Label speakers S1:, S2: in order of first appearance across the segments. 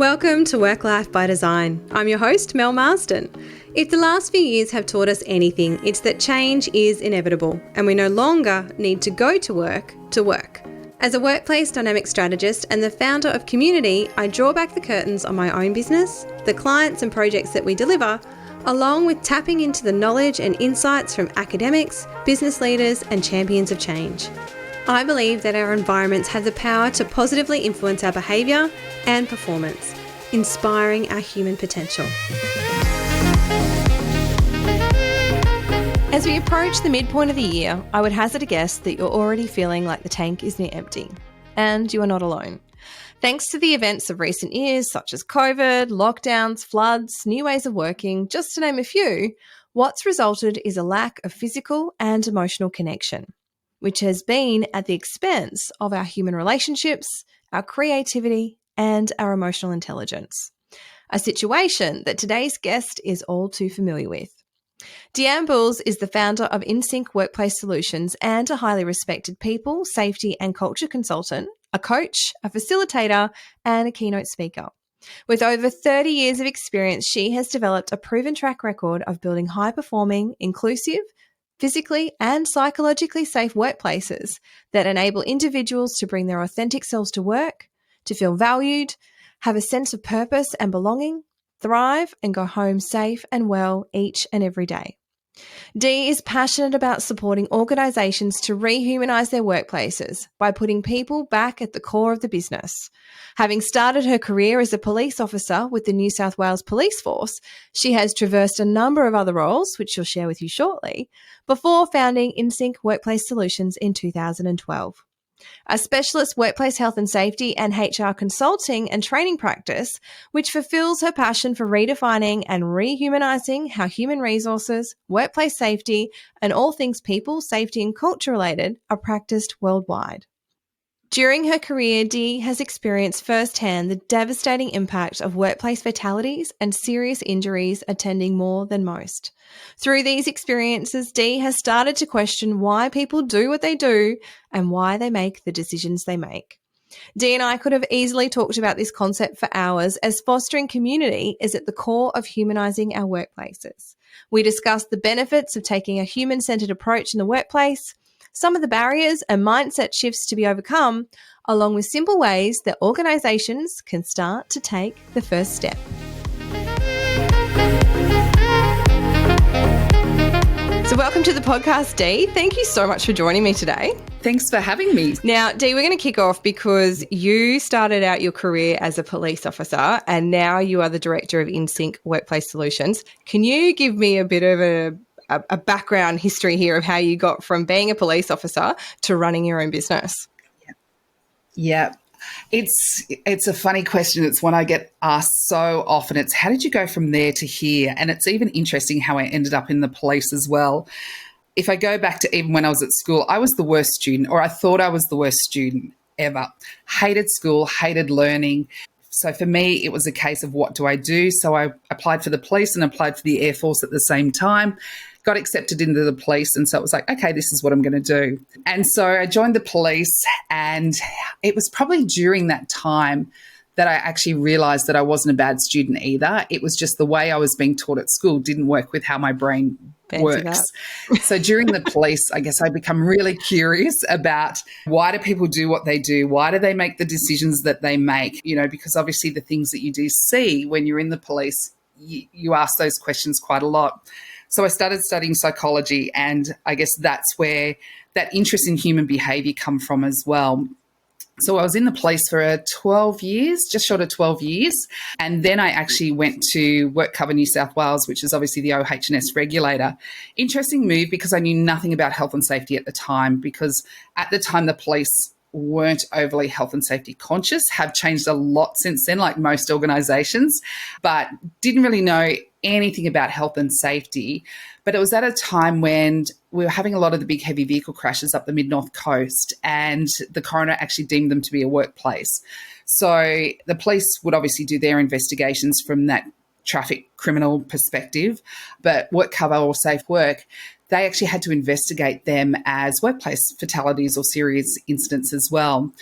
S1: Welcome to Work Life by Design. I'm your host, Mel Marsden. If the last few years have taught us anything, it's that change is inevitable and we no longer need to go to work to work. As a workplace dynamic strategist and the founder of Community, I draw back the curtains on my own business, the clients and projects that we deliver, along with tapping into the knowledge and insights from academics, business leaders and champions of change. I believe that our environments have the power to positively influence our behaviour and performance, inspiring our human potential. As we approach the midpoint of the year, I would hazard a guess that you're already feeling like the tank is near empty. And you are not alone. Thanks to the events of recent years, such as COVID, lockdowns, floods, new ways of working, just to name a few, what's resulted is a lack of physical and emotional connection, which has been at the expense of our human relationships, our creativity, and our emotional intelligence. A situation that today's guest is all too familiar with. Deanne Boules is the founder of Insync Workplace Solutions and a highly respected people, safety and culture consultant, a coach, a facilitator, and a keynote speaker. With over 30 years of experience, she has developed a proven track record of building high-performing, inclusive, physically and psychologically safe workplaces that enable individuals to bring their authentic selves to work, to feel valued, have a sense of purpose and belonging, thrive and go home safe and well each and every day. Dee is passionate about supporting organisations to rehumanize their workplaces by putting people back at the core of the business. Having started her career as a police officer with the New South Wales Police Force, she has traversed a number of other roles, which she'll share with you shortly, before founding Insync Workplace Solutions in 2012. A specialist workplace health and safety and HR consulting and training practice, which fulfills her passion for redefining and rehumanizing how human resources, workplace safety, and all things people, safety, and culture related are practiced worldwide. During her career, Dee has experienced firsthand the devastating impact of workplace fatalities and serious injuries attending more than most. Through these experiences, Dee has started to question why people do what they do and why they make the decisions they make. Dee and I could have easily talked about this concept for hours, as fostering community is at the core of humanising our workplaces. We discussed the benefits of taking a human-centred approach in the workplace, some of the barriers and mindset shifts to be overcome, along with simple ways that organisations can start to take the first step. So welcome to the podcast, Dee. Thank you so much for joining me today.
S2: Thanks for having me.
S1: Now, Dee, we're going to kick off because you started out your career as a police officer and now you are the director of Insync Workplace Solutions. Can you give me a bit of a background history here of how you got from being a police officer to running your own business?
S2: Yeah. It's a funny question. It's one I get asked so often. It's how did you go from there to here? And it's even interesting how I ended up in the police as well. If I go back to even when I was at school, I was the worst student, or I thought I was the worst student ever. Hated school, hated learning. So for me, it was a case of what do I do? So I applied for the police and applied for the Air Force at the same time, got accepted into the police. And so it was like, okay, this is what I'm going to do. And so I joined the police, and it was probably during that time that I actually realised that I wasn't a bad student either. It was just the way I was being taught at school didn't work with how my brain works. So during the police, I guess I become really curious about why do people do what they do? Why do they make the decisions that they make? You know, because obviously the things that you do see when you're in the police, you ask those questions quite a lot. So I started studying psychology, and I guess that's where that interest in human behaviour come from as well. So I was in the police for 12 years, just short of 12 years. And then I actually went to WorkCover New South Wales, which is obviously the OH&S regulator. Interesting move because I knew nothing about health and safety at the time, because at the time the police weren't overly health and safety conscious, have changed a lot since then, like most organisations, but didn't really know anything about health and safety. But it was at a time when we were having a lot of the big heavy vehicle crashes up the mid-north coast, and the coroner actually deemed them to be a workplace. So the police would obviously do their investigations from that traffic criminal perspective, but WorkCover or Safe Work, they actually had to investigate them as workplace fatalities or serious incidents as well.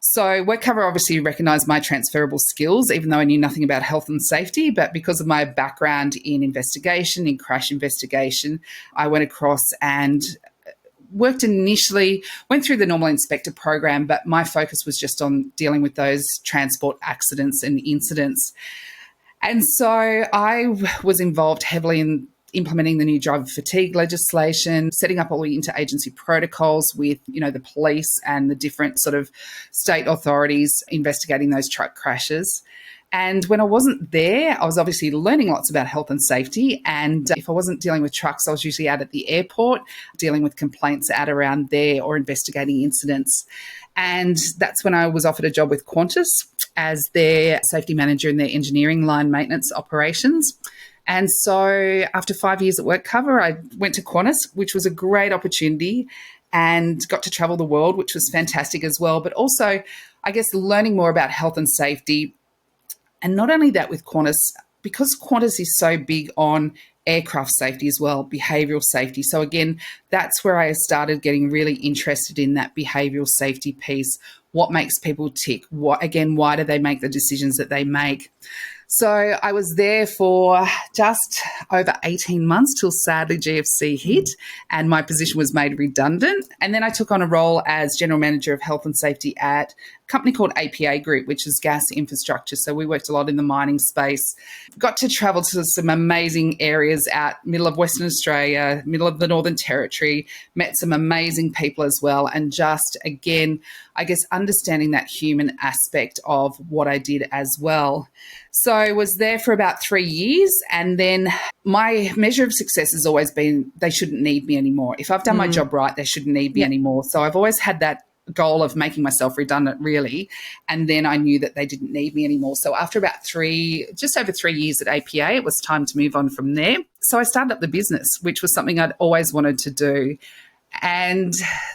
S2: So WorkCover obviously recognised my transferable skills, even though I knew nothing about health and safety. But because of my background in investigation, in crash investigation, I went across and went through the normal inspector program, but my focus was just on dealing with those transport accidents and incidents. And so I was involved heavily in implementing the new driver fatigue legislation, setting up all the interagency protocols with, the police and the different sort of state authorities investigating those truck crashes. And when I wasn't there, I was obviously learning lots about health and safety. And if I wasn't dealing with trucks, I was usually out at the airport, dealing with complaints out around there or investigating incidents. And that's when I was offered a job with Qantas as their safety manager in their engineering line maintenance operations. And so after 5 years at WorkCover, I went to Qantas, which was a great opportunity, and got to travel the world, which was fantastic as well. But also, I guess, learning more about health and safety. And not only that with Qantas, because Qantas is so big on aircraft safety as well, behavioural safety. So again, that's where I started getting really interested in that behavioural safety piece. What makes people tick? Why do they make the decisions that they make? So I was there for just over 18 months till sadly GFC hit and my position was made redundant. And then I took on a role as General Manager of Health and Safety at a company called APA Group, which is gas infrastructure. So we worked a lot in the mining space. Got to travel to some amazing areas out middle of Western Australia, middle of the Northern Territory, met some amazing people as well. And just, again, I guess understanding that human aspect of what I did as well. So I was there for about 3 years, and then my measure of success has always been they shouldn't need me anymore. If I've done my job right, they shouldn't need me anymore. So I've always had that goal of making myself redundant, really, and then I knew that they didn't need me anymore. So after about just over 3 years at APA, it was time to move on from there. So I started up the business, which was something I'd always wanted to do. And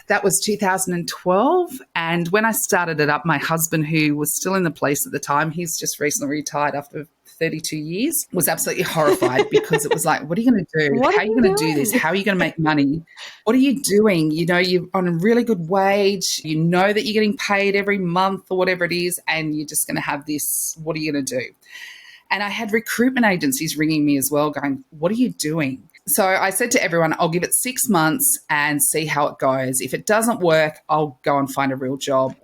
S2: that was 2012. And when I started it up, my husband, who was still in the police at the time, he's just recently retired after 32 years, was absolutely horrified because it was like, what are you going to do? How are you going to do this? How are you going to make money? What are you doing? You're on a really good wage. You know that you're getting paid every month or whatever it is, and you're just going to have this. What are you going to do? And I had recruitment agencies ringing me as well going, what are you doing? So I said to everyone, I'll give it 6 months and see how it goes. If it doesn't work, I'll go and find a real job.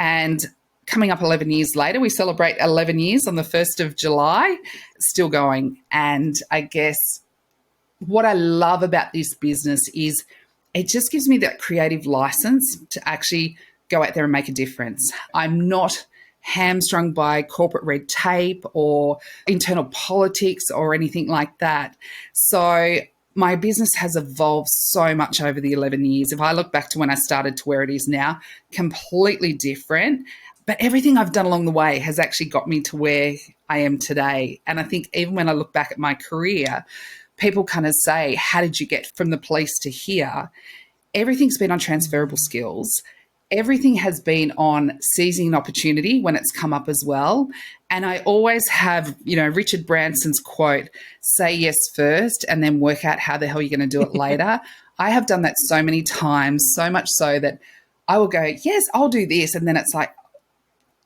S2: And coming up 11 years later, we celebrate 11 years on the 1st of July, still going. And I guess what I love about this business is it just gives me that creative license to actually go out there and make a difference. I'm not hamstrung by corporate red tape or internal politics or anything like that. So my business has evolved so much over the 11 years. If I look back to when I started to where it is now, completely different. But everything I've done along the way has actually got me to where I am today. And I think even when I look back at my career, people kind of say, how did you get from the police to here? Everything's been on transferable skills. Everything has been on seizing an opportunity when it's come up as well. And I always have, Richard Branson's quote, say yes first and then work out how the hell you're going to do it later. I have done that so many times, so much so that I will go, yes, I'll do this. And then it's like,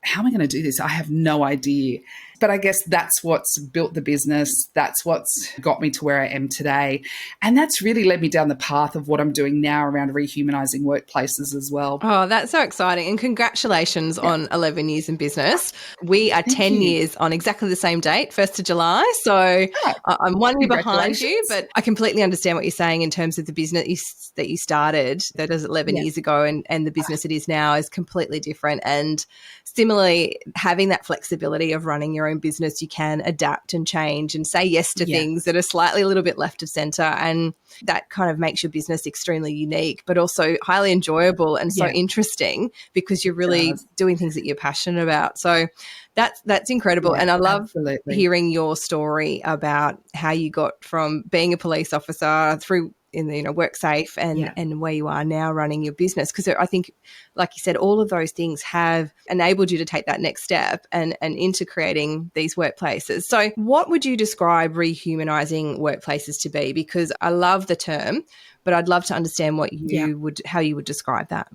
S2: how am I going to do this? I have no idea. But I guess that's what's built the business. That's what's got me to where I am today. And that's really led me down the path of what I'm doing now around rehumanising workplaces as well.
S1: Oh, that's so exciting. And congratulations on 11 years in business. We are 10 years on exactly the same date, 1st of July. So I'm 1 year behind you, but I completely understand what you're saying in terms of the business that you started, that is 11 years ago, and the business it is now is completely different. And similarly, having that flexibility of running your own business, you can adapt and change and say yes to things that are slightly a little bit left of center, and that kind of makes your business extremely unique but also highly enjoyable and so interesting because you're really doing things that you're passionate about. So that's incredible. And I love hearing your story about how you got from being a police officer through in the WorkSafe and where you are now running your business, because I think, like you said, all of those things have enabled you to take that next step and into creating these workplaces. So what would you describe rehumanising workplaces to be? Because I love the term, but I'd love to understand what you how you would describe that.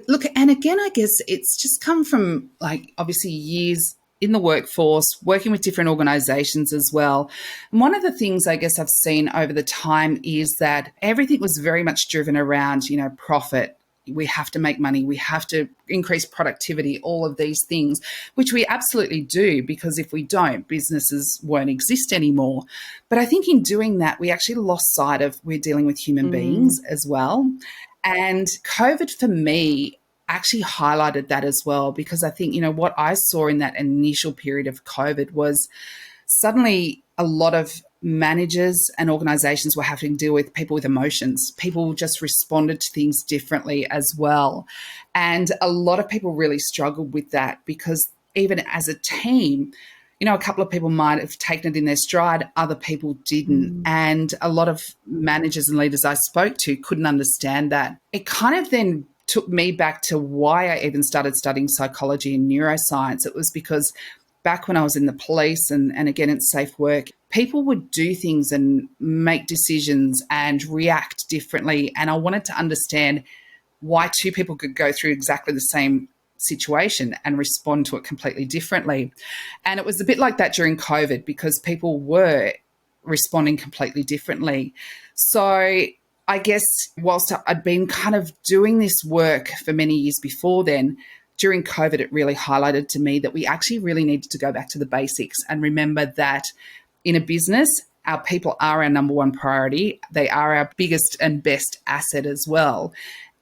S2: Look, and again, I guess it's just come from like obviously years in the workforce, working with different organizations as well. And one of the things I guess I've seen over the time is that everything was very much driven around, profit. We have to make money. We have to increase productivity, all of these things, which we absolutely do, because if we don't, businesses won't exist anymore. But I think in doing that, we actually lost sight of we're dealing with human beings as well. And COVID for me actually highlighted that as well, because I think, what I saw in that initial period of COVID was suddenly a lot of managers and organizations were having to deal with people with emotions. People just responded to things differently as well. And a lot of people really struggled with that, because even as a team, a couple of people might have taken it in their stride, other people didn't. And a lot of managers and leaders I spoke to couldn't understand that. It kind of then took me back to why I even started studying psychology and neuroscience. It was because back when I was in the police and again in safe work, people would do things and make decisions and react differently. And I wanted to understand why two people could go through exactly the same situation and respond to it completely differently. And it was a bit like that during COVID, because people were responding completely differently. So I guess whilst I'd been kind of doing this work for many years before then, during COVID, it really highlighted to me that we actually really needed to go back to the basics and remember that in a business, our people are our number one priority. They are our biggest and best asset as well.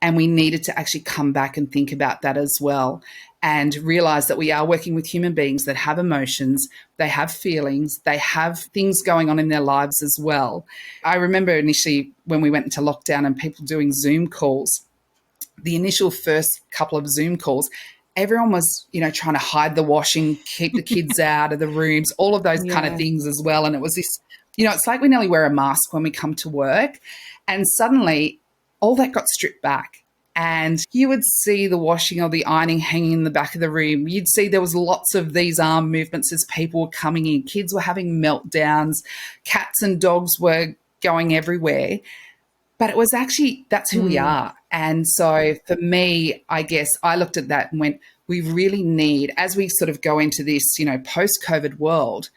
S2: And we needed to actually come back and think about that as well, and realize that we are working with human beings that have emotions, they have feelings, they have things going on in their lives as well. I remember initially when we went into lockdown and people doing Zoom calls, the initial first couple of Zoom calls, everyone was, trying to hide the washing, keep the kids out of the rooms, all of those kind of things as well. And it was this, it's like we nearly wear a mask when we come to work. And suddenly all that got stripped back. And you would see the washing or the ironing hanging in the back of the room. You'd see there was lots of these arm movements as people were coming in. Kids were having meltdowns. Cats and dogs were going everywhere. But it was actually, that's who we are. And so for me, I guess I looked at that and went, we really need, as we sort of go into this, post-COVID world,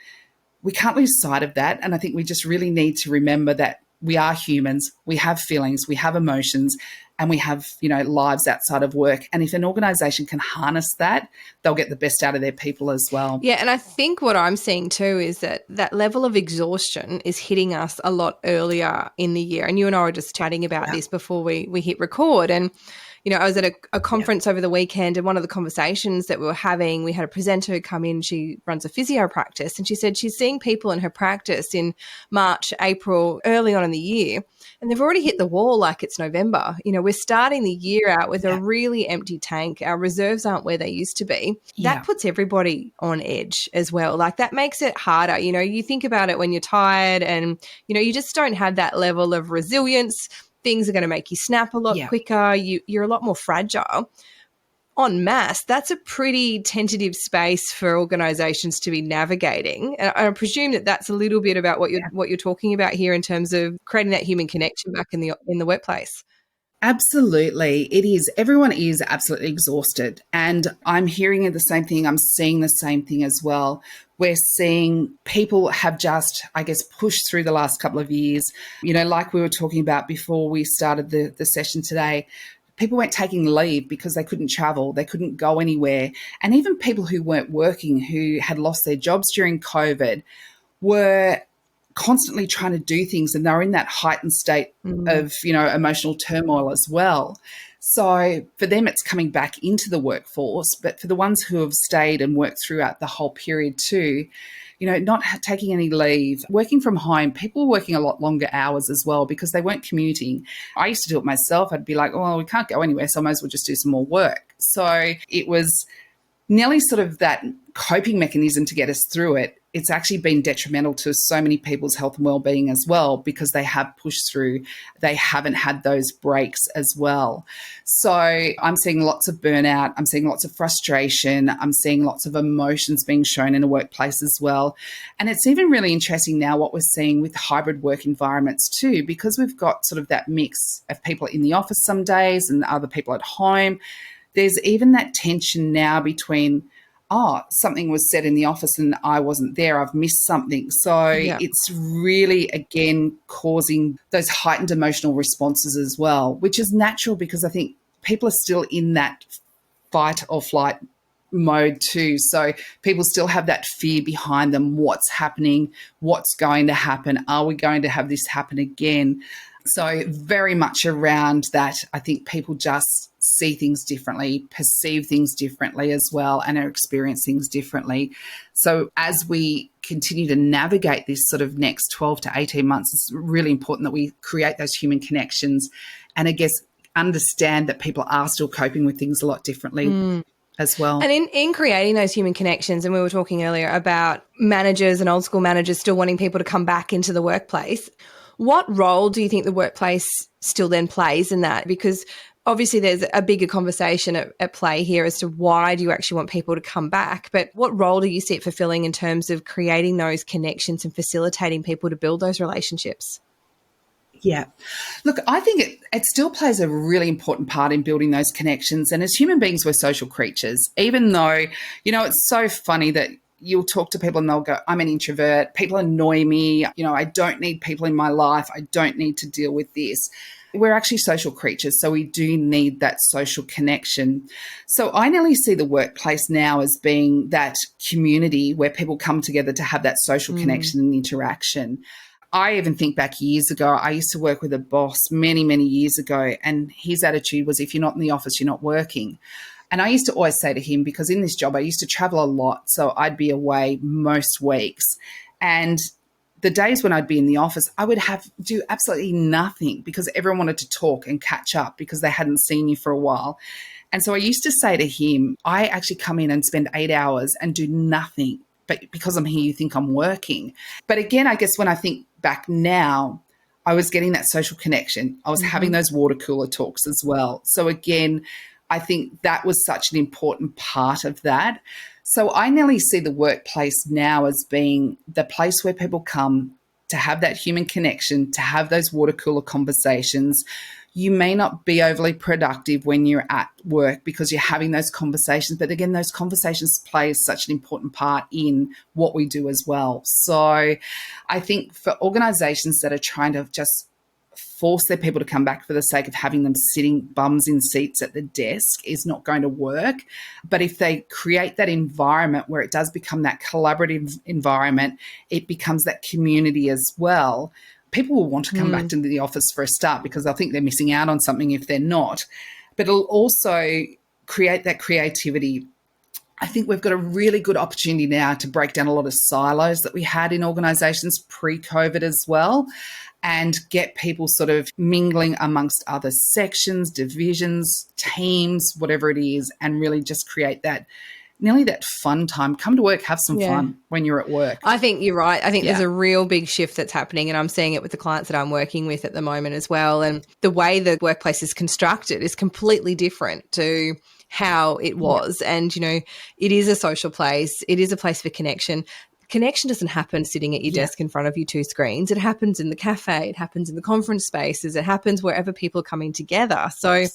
S2: we can't lose sight of that. And I think we just really need to remember that we are humans, we have feelings, we have emotions, and we have, lives outside of work. And if an organisation can harness that, they'll get the best out of their people as well.
S1: Yeah, and I think what I'm seeing too is that level of exhaustion is hitting us a lot earlier in the year. And you and I were just chatting about this before we hit record. And I was at a conference over the weekend, and one of the conversations that we were having, we had a presenter come in. She runs a physio practice, and she said she's seeing people in her practice in March, April, early on in the year, and they've already hit the wall like it's November. We're starting the year out with a really empty tank. Our reserves aren't where they used to be. That puts everybody on edge as well. Like, that makes it harder. You think about it when you're tired and, you just don't have that level of resilience. Things are going to make you snap a lot quicker. You're a lot more fragile. En masse, that's a pretty tentative space for organisations to be navigating. And I presume that that's a little bit about what you're talking about here in terms of creating that human connection back in the workplace.
S2: Absolutely. It is. Everyone is absolutely exhausted. And I'm hearing the same thing. I'm seeing the same thing as well. We're seeing people have just, I guess, pushed through the last couple of years. Like we were talking about before we started the session today, people weren't taking leave because they couldn't travel, they couldn't go anywhere. And even people who weren't working, who had lost their jobs during COVID, were constantly trying to do things, and they're in that heightened state of, emotional turmoil as well. So for them, it's coming back into the workforce. But for the ones who have stayed and worked throughout the whole period too, not taking any leave, working from home, people were working a lot longer hours as well because they weren't commuting. I used to do it myself. I'd be like, oh, we can't go anywhere, so I might as well just do some more work. So it was nearly sort of that coping mechanism to get us through it, it's actually been detrimental to so many people's health and well-being as well, because they have pushed through. They haven't had those breaks as well. So I'm seeing lots of burnout. I'm seeing lots of frustration. I'm seeing lots of emotions being shown in a workplace as well. And it's even really interesting now what we're seeing with hybrid work environments too, because we've got sort of that mix of people in the office some days and other people at home. There's even that tension now between, something was said in the office and I wasn't there, I've missed something. So it's really, again, causing those heightened emotional responses as well, which is natural because I think people are still in that fight or flight mode too. So people still have that fear behind them. What's happening? What's going to happen? Are we going to have this happen again? So very much around that, I think people just see things differently, perceive things differently as well, and experience things differently. So as we continue to navigate this sort of next 12 to 18 months, it's really important that we create those human connections and I guess understand that people are still coping with things a lot differently as well.
S1: And in creating those human connections, and we were talking earlier about managers and old school managers still wanting people to come back into the workplace, what role do you think the workplace still then plays in that? Because obviously there's a bigger conversation at play here as to why do you actually want people to come back, but what role do you see it fulfilling in terms of creating those connections and facilitating people to build those relationships?
S2: Yeah. Look, I think it still plays a really important part in building those connections. And as human beings, we're social creatures, even though, it's so funny that you'll talk to people and they'll go, I'm an introvert. People annoy me. I don't need people in my life. I don't need to deal with this. We're actually social creatures, so we do need that social connection. So I nearly see the workplace now as being that community where people come together to have that social connection and interaction. I even think back years ago, I used to work with a boss many, many years ago, and his attitude was, if you're not in the office, you're not working. And I used to always say to him, because in this job, I used to travel a lot, so I'd be away most weeks. And the days when I'd be in the office, I would do absolutely nothing because everyone wanted to talk and catch up because they hadn't seen you for a while. And so I used to say to him, I actually come in and spend 8 hours and do nothing, but because I'm here, you think I'm working. But again, I guess when I think back now, I was getting that social connection. I was having those water cooler talks as well. So again, I think that was such an important part of that. So I nearly see the workplace now as being the place where people come to have that human connection, to have those water cooler conversations. You may not be overly productive when you're at work because you're having those conversations. But again, those conversations play such an important part in what we do as well. So I think for organizations that are trying to just force their people to come back for the sake of having them sitting bums in seats at the desk is not going to work. But if they create that environment where it does become that collaborative environment, it becomes that community as well. People will want to come back into the office for a start because they'll think they're missing out on something if they're not. But it'll also create that creativity. I think we've got a really good opportunity now to break down a lot of silos that we had in organisations pre-COVID as well, and get people sort of mingling amongst other sections, divisions, teams, whatever it is, and really just create that nearly that fun time. Come to work, have some fun when you're at work.
S1: I think you're right. I think there's a real big shift that's happening, and I'm seeing it with the clients that I'm working with at the moment as well. And the way the workplace is constructed is completely different to how it was. And, it is a social place. It is a place for connection. Connection doesn't happen sitting at your desk in front of your two screens. It happens in the cafe. It happens in the conference spaces. It happens wherever people are coming together. So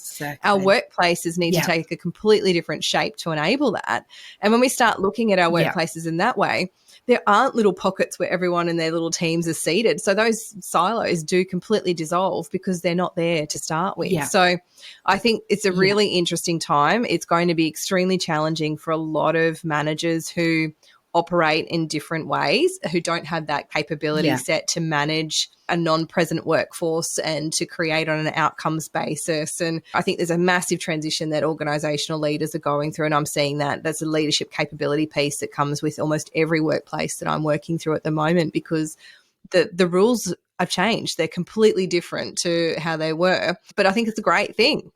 S1: our workplaces need to take a completely different shape to enable that. And when we start looking at our workplaces in that way, there aren't little pockets where everyone in their little teams is seated. So those silos do completely dissolve because they're not there to start with. Yeah. So I think it's a really interesting time. It's going to be extremely challenging for a lot of managers who operate in different ways, who don't have that capability set to manage a non-present workforce and to create on an outcomes basis. And I think there's a massive transition that organisational leaders are going through, and I'm seeing that. That's a leadership capability piece that comes with almost every workplace that I'm working through at the moment, because the rules have changed. They're completely different to how they were, but I think it's a great thing.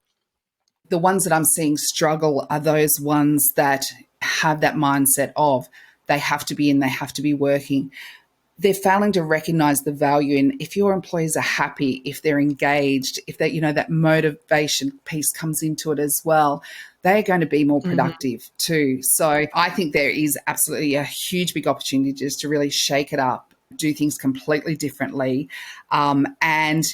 S2: The ones that I'm seeing struggle are those ones that have that mindset of they have to be in, they have to be working. They're failing to recognize the value in if your employees are happy, if they're engaged, if they, that motivation piece comes into it as well, they're going to be more productive too. So I think there is absolutely a huge, big opportunity just to really shake it up, do things completely differently. And,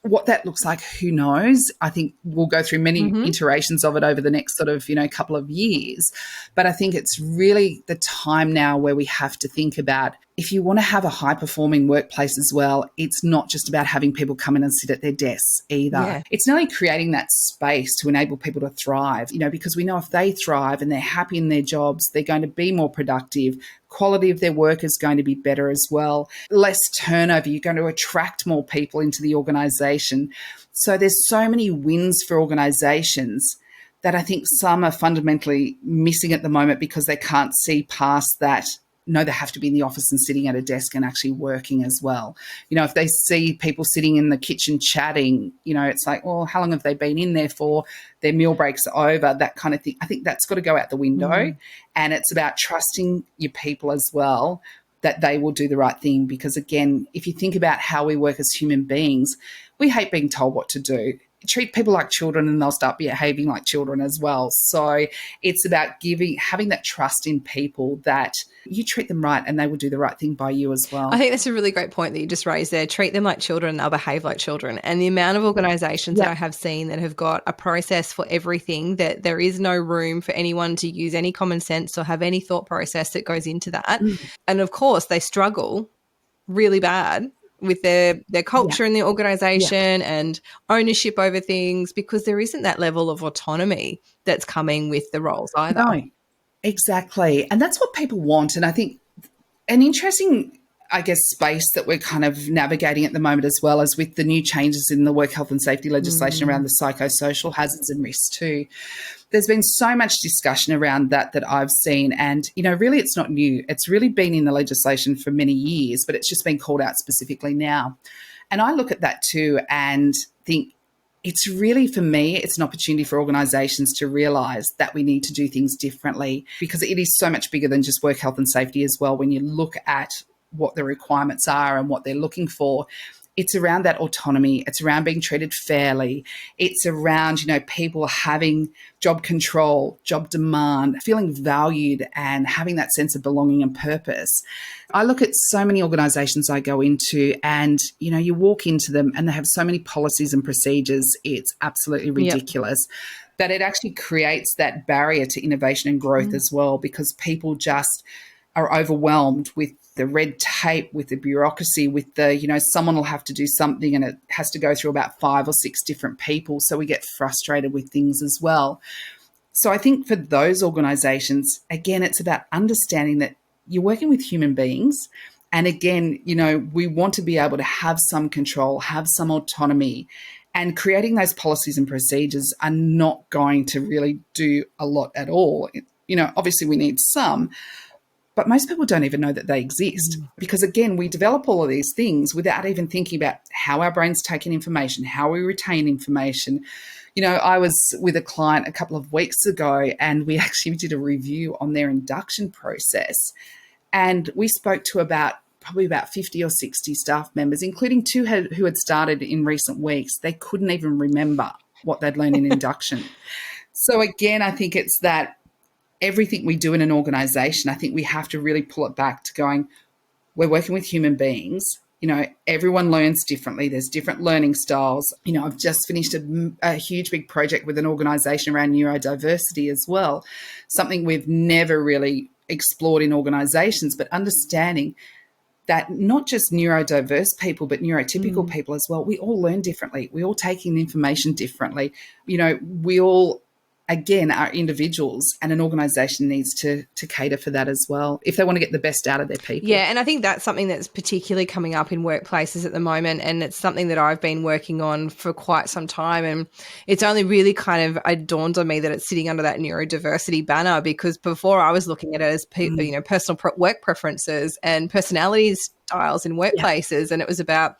S2: what that looks like, who knows? I think we'll go through many iterations of it over the next sort of, couple of years. But I think it's really the time now where we have to think about if you want to have a high-performing workplace as well, it's not just about having people come in and sit at their desks either.
S1: Yeah.
S2: It's not only creating that space to enable people to thrive, because we know if they thrive and they're happy in their jobs, they're going to be more productive. Quality of their work is going to be better as well. Less turnover, you're going to attract more people into the organisation. So there's so many wins for organisations that I think some are fundamentally missing at the moment because they can't see past that. No, they have to be in the office and sitting at a desk and actually working as well. If they see people sitting in the kitchen chatting, it's like, well, how long have they been in there for? Their meal breaks are over, that kind of thing. I think that's got to go out the window. And it's about trusting your people as well, that they will do the right thing. Because again, if you think about how we work as human beings, we hate being told what to do. Treat people like children and they'll start behaving like children as well. So it's about having that trust in people that you treat them right and they will do the right thing by you as well.
S1: I think that's a really great point that you just raised there. Treat them like children and they'll behave like children. And the amount of organisations that I have seen that have got a process for everything, that there is no room for anyone to use any common sense or have any thought process that goes into that. And of course they struggle really bad with their culture in the organisation and ownership over things, because there isn't that level of autonomy that's coming with the roles either.
S2: No, exactly. And that's what people want. And I think an interesting, space that we're kind of navigating at the moment as well as with the new changes in the work health and safety legislation around the psychosocial hazards and risks too. There's been so much discussion around that I've seen. And, really it's not new. It's really been in the legislation for many years, but it's just been called out specifically now. And I look at that too and think it's really, for me, it's an opportunity for organisations to realise that we need to do things differently, because it is so much bigger than just work health and safety as well. When you look at what the requirements are and what they're looking for, it's around that autonomy. It's around being treated fairly. It's around, people having job control, job demand, feeling valued and having that sense of belonging and purpose. I look at so many organisations I go into and, you walk into them and they have so many policies and procedures. It's absolutely ridiculous. That it actually creates that barrier to innovation and growth as well, because people just are overwhelmed with the red tape, with the bureaucracy, with the, someone will have to do something and it has to go through about 5 or 6 different people. So we get frustrated with things as well. So I think for those organisations, again, it's about understanding that you're working with human beings. And again, we want to be able to have some control, have some autonomy, and creating those policies and procedures are not going to really do a lot at all. Obviously we need some, but most people don't even know that they exist because, again, we develop all of these things without even thinking about how our brains take in information, how we retain information. I was with a client a couple of weeks ago and we actually did a review on their induction process, and we spoke to probably about 50 or 60 staff members, including 2 who had started in recent weeks. They couldn't even remember what they'd learned in induction. So, again, I think it's that everything we do in an organisation, I think we have to really pull it back to going, we're working with human beings. Everyone learns differently. There's different learning styles. I've just finished a huge, big project with an organisation around neurodiversity as well, something we've never really explored in organisations, but understanding that not just neurodiverse people, but neurotypical people as well, we all learn differently. We all take in information differently. We all, again, are individuals, and an organisation needs to cater for that as well if they want to get the best out of their people.
S1: Yeah, and I think that's something that's particularly coming up in workplaces at the moment, and it's something that I've been working on for quite some time, and it's only really kind of dawned on me that it's sitting under that neurodiversity banner, because before I was looking at it as personal work preferences and personalities styles in workplaces. And it was about,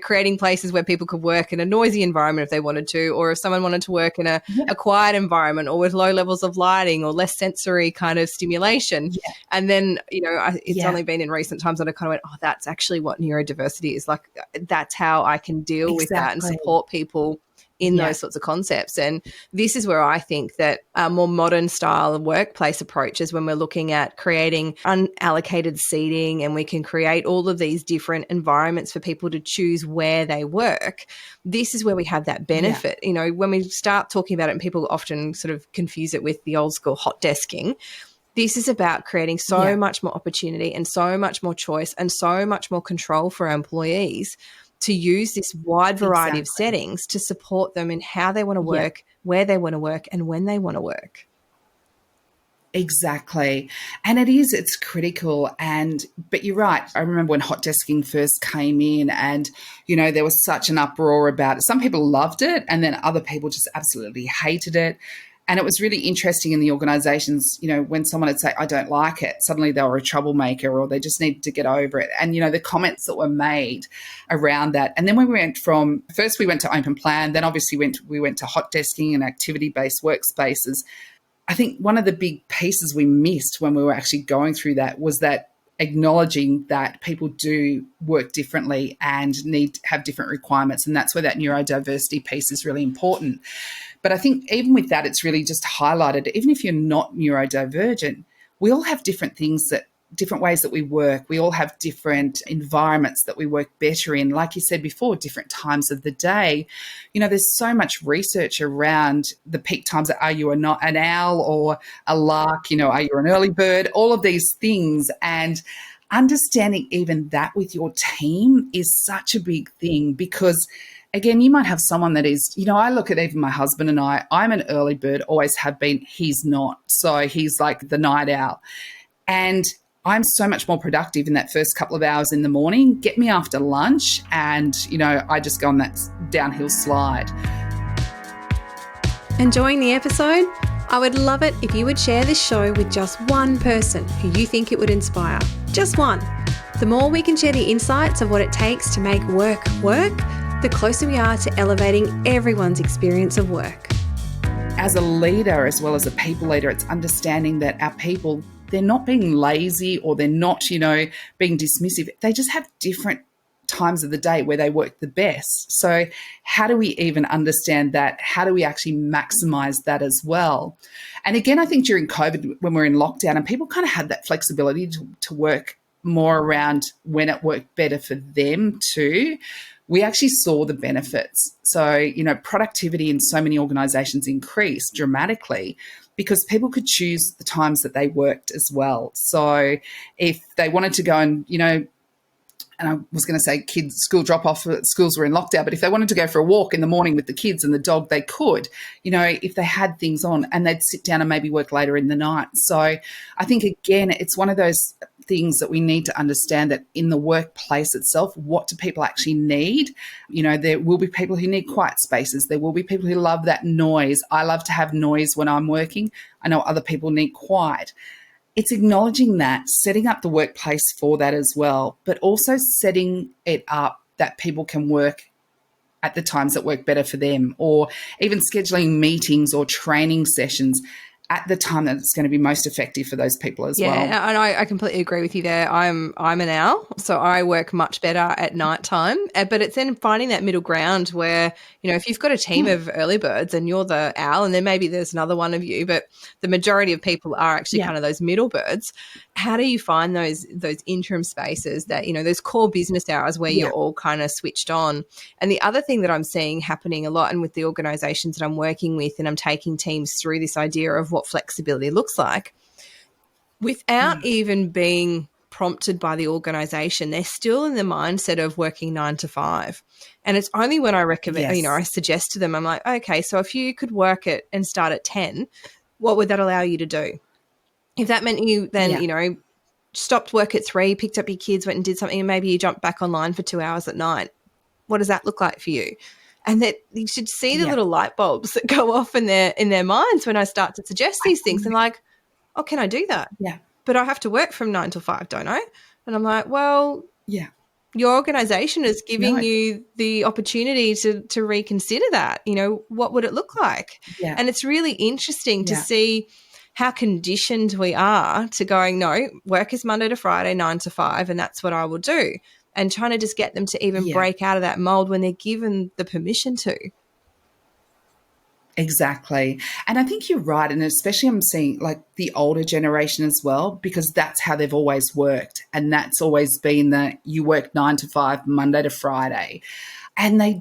S1: creating places where people could work in a noisy environment if they wanted to, or if someone wanted to work in a quiet environment or with low levels of lighting or less sensory kind of stimulation.
S2: Yeah.
S1: And then, it's only been in recent times that I kind of went, oh, that's actually what neurodiversity is. Like, that's how I can deal with that and support people in those sorts of concepts. And this is where I think that a more modern style of workplace approaches, when we're looking at creating unallocated seating and we can create all of these different environments for people to choose where they work, this is where we have that benefit. When we start talking about it, and people often sort of confuse it with the old school hot desking, this is about creating so much more opportunity and so much more choice and so much more control for our employees to use this wide variety of settings to support them in how they want to work, where they want to work, and when they want to work.
S2: Exactly. And it's critical. But you're right. I remember when hot desking first came in and, there was such an uproar about it. Some people loved it and then other people just absolutely hated it. And it was really interesting in the organizations, when someone would say, I don't like it, suddenly they were a troublemaker or they just needed to get over it. And, the comments that were made around that. And then when we went first we went to open plan, then obviously we went to hot desking and activity-based workspaces. I think one of the big pieces we missed when we were actually going through that was that acknowledging that people do work differently and have different requirements. And that's where that neurodiversity piece is really important. But I think even with that, it's really just highlighted, even if you're not neurodivergent, we all have different ways that we work. We all have different environments that we work better in. Like you said before, different times of the day. There's so much research around the peak times. Are you an owl or a lark? Are you an early bird? All of these things. And understanding even that with your team is such a big thing because, again, you might have someone that is, I look at even my husband and I'm an early bird, always have been. He's not. So he's like the night owl. And I'm so much more productive in that first couple of hours in the morning. Get me after lunch and, I just go on that downhill slide.
S1: Enjoying the episode? I would love it if you would share this show with just one person who you think it would inspire. Just one. The more we can share the insights of what it takes to make work work, the closer we are to elevating everyone's experience of work.
S2: As a leader, as well as a people leader, it's understanding that our people, they're not being lazy or they're not, being dismissive. They just have different times of the day where they work the best. So how do we even understand that? How do we actually maximize that as well? And again, I think during COVID, when we're in lockdown and people kind of had that flexibility to work more around when it worked better for them too, we actually saw the benefits. So, productivity in so many organizations increased dramatically because people could choose the times that they worked as well. So if they wanted to go and, and I was going to say school drop-off, schools were in lockdown, but if they wanted to go for a walk in the morning with the kids and the dog, they could, if they had things on, and they'd sit down and maybe work later in the night. So I think, again, it's one of those things that we need to understand that in the workplace itself, what do people actually need? There will be people who need quiet spaces. There will be people who love that noise. I love to have noise when I'm working. I know other people need quiet. It's acknowledging that, setting up the workplace for that as well, but also setting it up that people can work at the times that work better for them, or even scheduling meetings or training sessions at the time that it's going to be most effective for those people as well.
S1: Yeah, and I completely agree with you there. I'm an owl, so I work much better at night time. But it's then finding that middle ground where, if you've got a team of early birds and you're the owl, and then maybe there's another one of you, but the majority of people are actually kind of those middle birds. How do you find those interim spaces that, those core business hours where you're all kind of switched on? And the other thing that I'm seeing happening a lot, and with the organizations that I'm working with, and I'm taking teams through this idea of what flexibility looks like, without even being prompted by the organization, they're still in the mindset of working 9 to 5. And it's only when I recommend, I suggest to them, I'm like, okay, so if you could work it and start at 10, what would that allow you to do? If that meant you then, stopped work at 3, picked up your kids, went and did something, and maybe you jumped back online for 2 hours at night, what does that look like for you? And that you should see the little light bulbs that go off in their minds when I start to suggest these things. And like, oh, can I do that?
S2: Yeah.
S1: But I have to work from 9 till 5, don't I? And I'm like, well,
S2: Yeah.
S1: Your organization is giving
S2: No.
S1: you the opportunity to reconsider that. What would it look like?
S2: Yeah.
S1: And it's really interesting to
S2: Yeah.
S1: see how conditioned we are to going, no, work is Monday to Friday, 9 to 5, and that's what I will do. And trying to just get them to even
S2: Yeah.
S1: break out of that mold when they're given the permission to.
S2: Exactly. And I think you're right. And especially I'm seeing like the older generation as well, because that's how they've always worked. And that's always been that you work 9 to 5, Monday to Friday. And they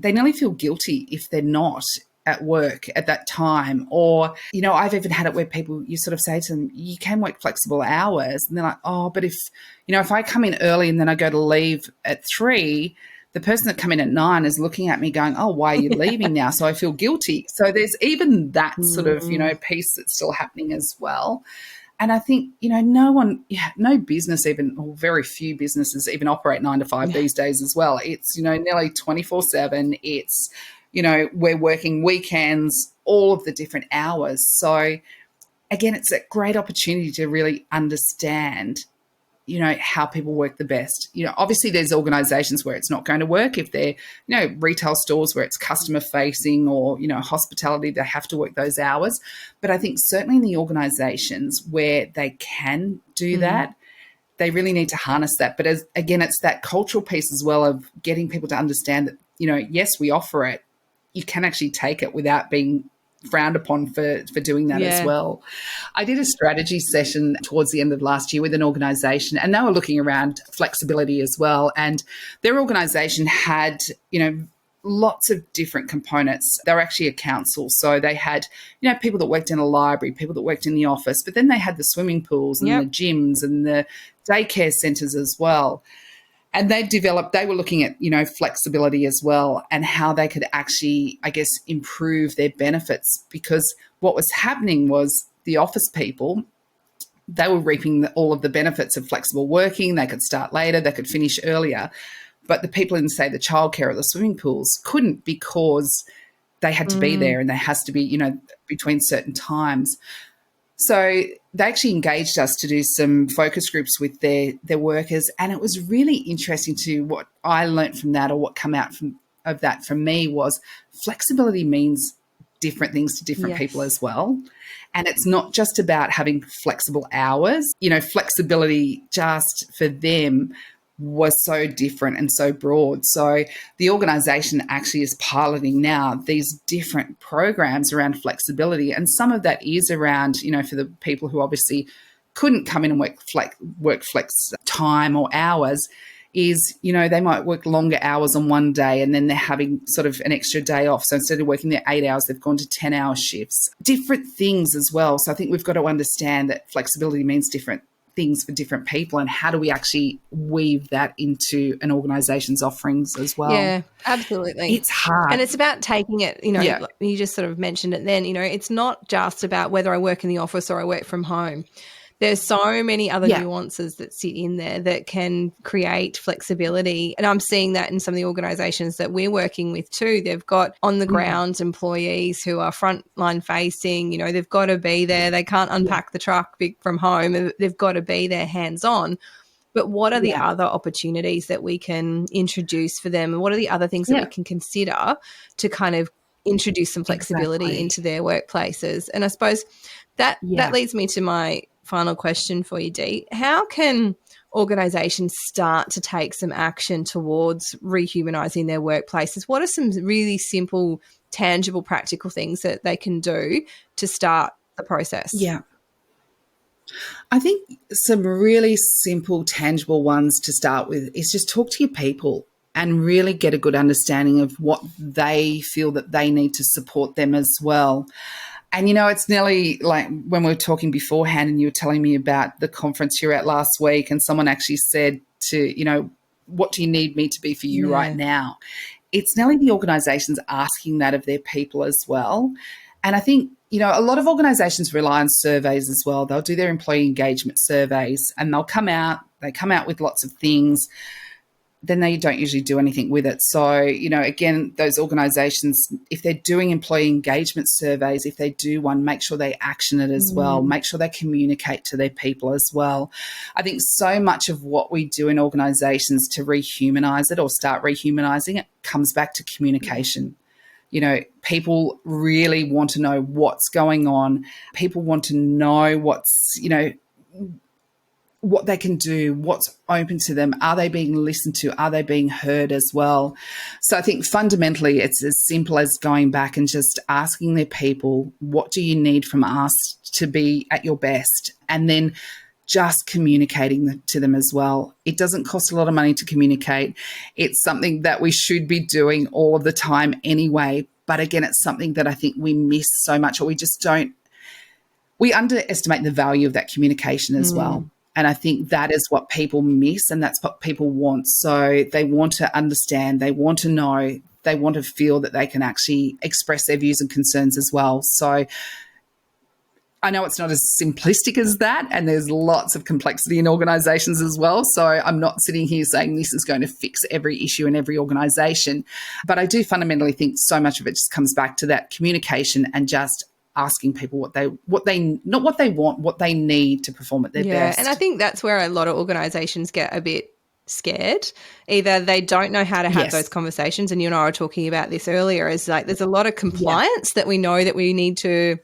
S2: nearly feel guilty if they're not at work at that time. Or, I've even had it where people, you sort of say to them, you can work flexible hours. And they're like, oh, but if I come in early and then I go to leave at 3, the person that come in at 9 is looking at me going, oh, why are you leaving now? So I feel guilty. So there's even that sort of, piece that's still happening as well. And I think, no business even, or very few businesses even operate 9 to 5 these days as well. It's, nearly 24/7. It's, we're working weekends, all of the different hours. So again, it's a great opportunity to really understand how people work the best. Obviously there's organizations where it's not going to work. If they're, retail stores where it's customer facing or, hospitality, they have to work those hours. But I think certainly in the organizations where they can do that, they really need to harness that. But again, it's that cultural piece as well of getting people to understand that, yes, we offer it. You can actually take it without being frowned upon for doing that as well. I did a strategy session towards the end of last year with an organisation, and they were looking around flexibility as well. And their organisation had, lots of different components. They were actually a council. So they had, people that worked in a library, people that worked in the office, but then they had the swimming pools and the gyms and the daycare centres as well. And they were looking at, flexibility as well and how they could actually, I guess, improve their benefits, because what was happening was the office people, they were reaping all of the benefits of flexible working. They could start later, they could finish earlier. But the people in, say, the childcare or the swimming pools couldn't, because they had to be there and there has to be, between certain times. So they actually engaged us to do some focus groups with their workers, and it was really interesting to what I learned from that, or what come out of that for me, was flexibility means different things to different people as well. And it's not just about having flexible hours. Flexibility just for them was so different and so broad. So the organisation actually is piloting now these different programs around flexibility, and some of that is around, for the people who obviously couldn't come in and work flex time or hours, is, they might work longer hours on one day and then they're having sort of an extra day off. So instead of working their 8 hours, they've gone to 10-hour shifts. Different things as well. So I think we've got to understand that flexibility means different things for different people, and how do we actually weave that into an organization's offerings as well.
S1: Yeah, absolutely.
S2: It's hard.
S1: And it's about taking it, you just sort of mentioned it then, it's not just about whether I work in the office or I work from home. There's so many other nuances that sit in there that can create flexibility. And I'm seeing that in some of the organisations that we're working with too. They've got on-the-ground employees who are frontline facing. They've got to be there. They can't unpack the truck from home. They've got to be there hands-on. But what are the other opportunities that we can introduce for them? And what are the other things that we can consider to kind of introduce some flexibility into their workplaces? And I suppose that leads me to my final question for you, Dee. How can organisations start to take some action towards rehumanising their workplaces? What are some really simple, tangible, practical things that they can do to start the process?
S2: Yeah. I think some really simple, tangible ones to start with is just talk to your people and really get a good understanding of what they feel that they need to support them as well. And, it's nearly like when we were talking beforehand and you were telling me about the conference you were at last week, and someone actually said to, what do you need me to be for you right now? It's nearly the organisations asking that of their people as well. And I think, a lot of organisations rely on surveys as well. They'll do their employee engagement surveys and they come out with lots of things. then they don't usually do anything with it. So, again, those organizations, if they're doing employee engagement surveys, if they do one, make sure they action it as well. Make sure they communicate to their people as well. I think so much of what we do in organizations to rehumanize it or start rehumanizing it comes back to communication. People really want to know what's going on. People want to know what they can do, what's open to them. Are they being listened to? Are they being heard as well? So I think fundamentally it's as simple as going back and just asking their people, what do you need from us to be at your best? And then just communicating to them as well. It doesn't cost a lot of money to communicate. It's something that we should be doing all of the time anyway. But again, it's something that I think we miss so much, or we underestimate the value of that communication as well. And I think that is what people miss, and that's what people want. So they want to understand, they want to know, they want to feel that they can actually express their views and concerns as well. So I know it's not as simplistic as that, and there's lots of complexity in organisations as well. So I'm not sitting here saying this is going to fix every issue in every organisation. But I do fundamentally think so much of it just comes back to that communication and just asking people what they not what they want, what they need to perform at their best.
S1: And I think that's where a lot of organizations get a bit scared. Either they don't know how to have those conversations, and you and I were talking about this earlier, is like there's a lot of compliance that we know that we need to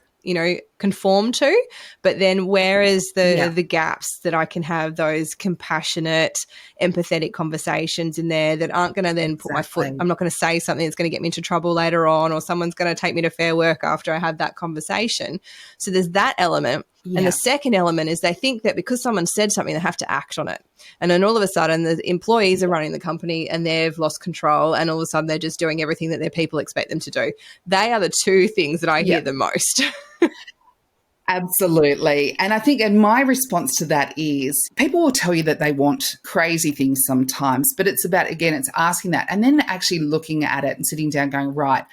S1: conform to, but then where is the gaps that I can have those compassionate, empathetic conversations in there that aren't going to then put my foot, I'm not going to say something that's going to get me into trouble later on, or someone's going to take me to Fair Work after I have that conversation. So there's that element. And the second element is they think that because someone said something, they have to act on it. And then all of a sudden the employees are running the company and they've lost control, and all of a sudden they're just doing everything that their people expect them to do. They are the two things that I hear the most.
S2: Absolutely. And I think, and my response to that is people will tell you that they want crazy things sometimes, but it's about, again, it's asking that and then actually looking at it and sitting down going, right,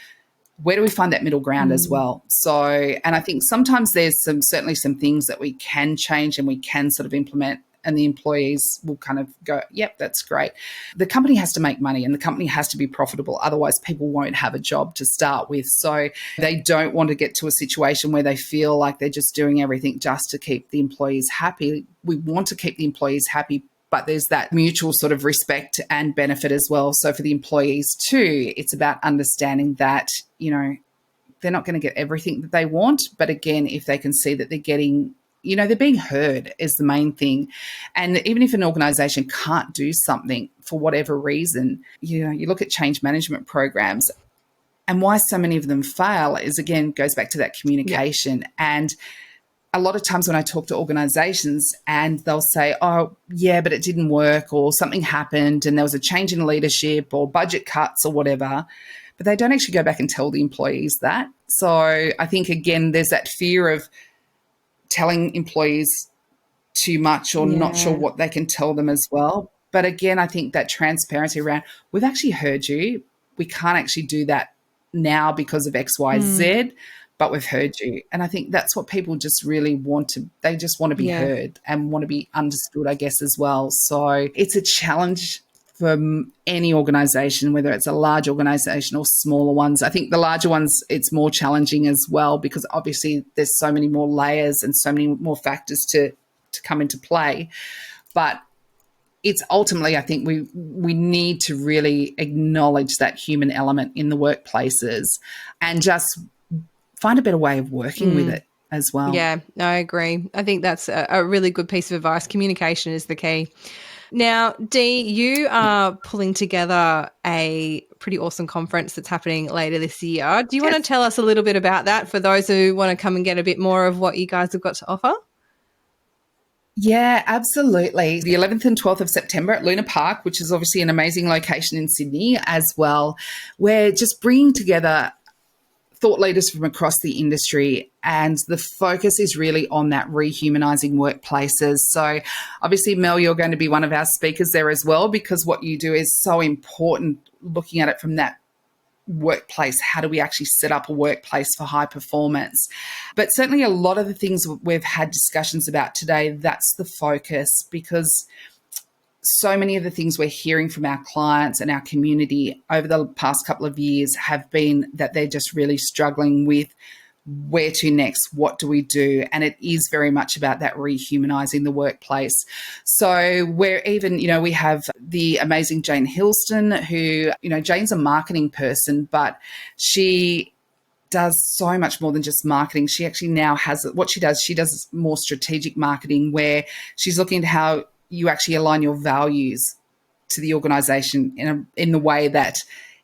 S2: where do we find that middle ground as well? So, and I think sometimes there's certainly some things that we can change and we can sort of implement, and the employees will kind of go, yep, that's great. The company has to make money and the company has to be profitable. Otherwise, people won't have a job to start with. So they don't want to get to a situation where they feel like they're just doing everything just to keep the employees happy. We want to keep the employees happy, but there's that mutual sort of respect and benefit as well. So for the employees too, it's about understanding that, they're not going to get everything that they want. But again, if they can see that they're getting, they're being heard is the main thing. And even if an organisation can't do something for whatever reason, you look at change management programs, and why so many of them fail is, again, goes back to that communication. And a lot of times when I talk to organisations and they'll say, oh, yeah, but it didn't work, or something happened and there was a change in leadership or budget cuts or whatever, but they don't actually go back and tell the employees that. So I think, again, there's that fear of telling employees too much or not sure what they can tell them as well. But again, I think that transparency around, we've actually heard you. We can't actually do that now because of X, Y, Z, but we've heard you. And I think that's what people just really want to, they just want to be heard and want to be understood, I guess, as well. So it's a challenge for any organisation, whether it's a large organisation or smaller ones. I think the larger ones, it's more challenging as well, because obviously there's so many more layers and so many more factors to come into play. But it's ultimately, I think we need to really acknowledge that human element in the workplaces and just find a better way of working with it as well.
S1: Yeah, I agree. I think that's a really good piece of advice. Communication is the key. Now, Dee, you are pulling together a pretty awesome conference that's happening later this year. Do you want to tell us a little bit about that for those who want to come and get a bit more of what you guys have got to offer?
S2: Yeah, absolutely. The 11th and 12th of September at Luna Park, which is obviously an amazing location in Sydney as well. We're just bringing together thought leaders from across the industry, and the focus is really on that rehumanising workplaces. So obviously, Mel, you're going to be one of our speakers there as well, because what you do is so important, looking at it from that workplace. How do we actually set up a workplace for high performance? But certainly a lot of the things we've had discussions about today, that's the focus, because so many of the things we're hearing from our clients and our community over the past couple of years have been that they're just really struggling with where to next, what do we do? And it is very much about that rehumanizing the workplace. So we're even, we have the amazing Jane Hilston, who, Jane's a marketing person, but she does so much more than just marketing. She actually now has what she does more strategic marketing, where she's looking at how you actually align your values to the organization in the way that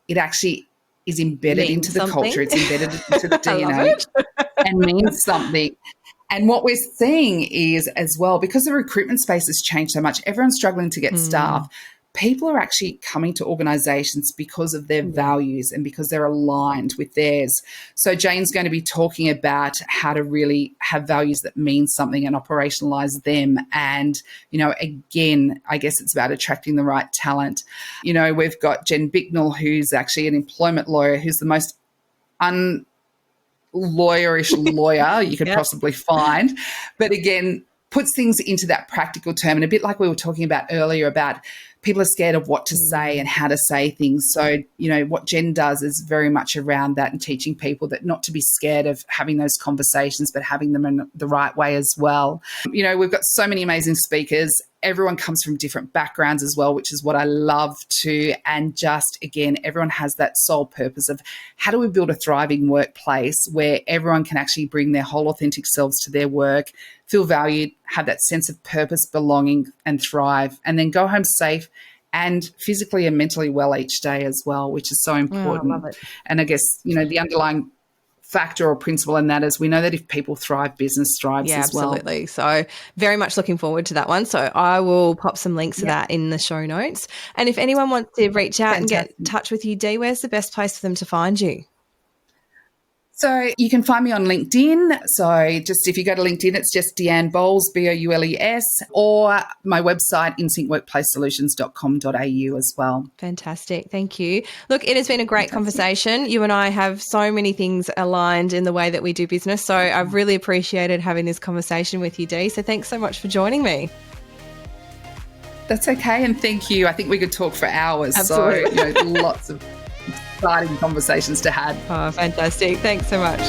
S2: it actually is embedded into the culture. It's embedded into the DNA and means something. And what we're seeing is, as well, because the recruitment space has changed so much, everyone's struggling to get staff. People are actually coming to organizations because of their values and because they're aligned with theirs. So Jane's going to be talking about how to really have values that mean something and operationalize them. And, again, I guess it's about attracting the right talent. We've got Jen Bicknell, who's actually an employment lawyer, who's the most lawyerish lawyer you could possibly find. But again, puts things into that practical term, and a bit like we were talking about earlier about people are scared of what to say and how to say things. So, what Jen does is very much around that and teaching people that not to be scared of having those conversations, but having them in the right way as well. We've got so many amazing speakers. Everyone comes from different backgrounds as well, which is what I love too. And just, again, everyone has that sole purpose of how do we build a thriving workplace where everyone can actually bring their whole authentic selves to their work, feel valued, have that sense of purpose, belonging, and thrive, and then go home safe and physically and mentally well each day as well, which is so important.
S1: I love it.
S2: And I guess, the underlying factor or principle in that is we know that if people thrive, business thrives as well.
S1: Absolutely. So very much looking forward to that one. So I will pop some links to that in the show notes. And if anyone wants to reach out and get in touch with you, Dee, where's the best place for them to find you?
S2: So you can find me on LinkedIn. So just if you go to LinkedIn, it's just Deanne Boules, Boules, or my website, insyncworkplacesolutions.com.au as well.
S1: Fantastic. Thank you. Look, it has been a great conversation. You and I have so many things aligned in the way that we do business. So I've really appreciated having this conversation with you, Dee. So thanks so much for joining me.
S2: That's okay. And thank you. I think we could talk for hours.
S1: Absolutely.
S2: So, lots of exciting conversations to have.
S1: Oh, fantastic. Thanks so much.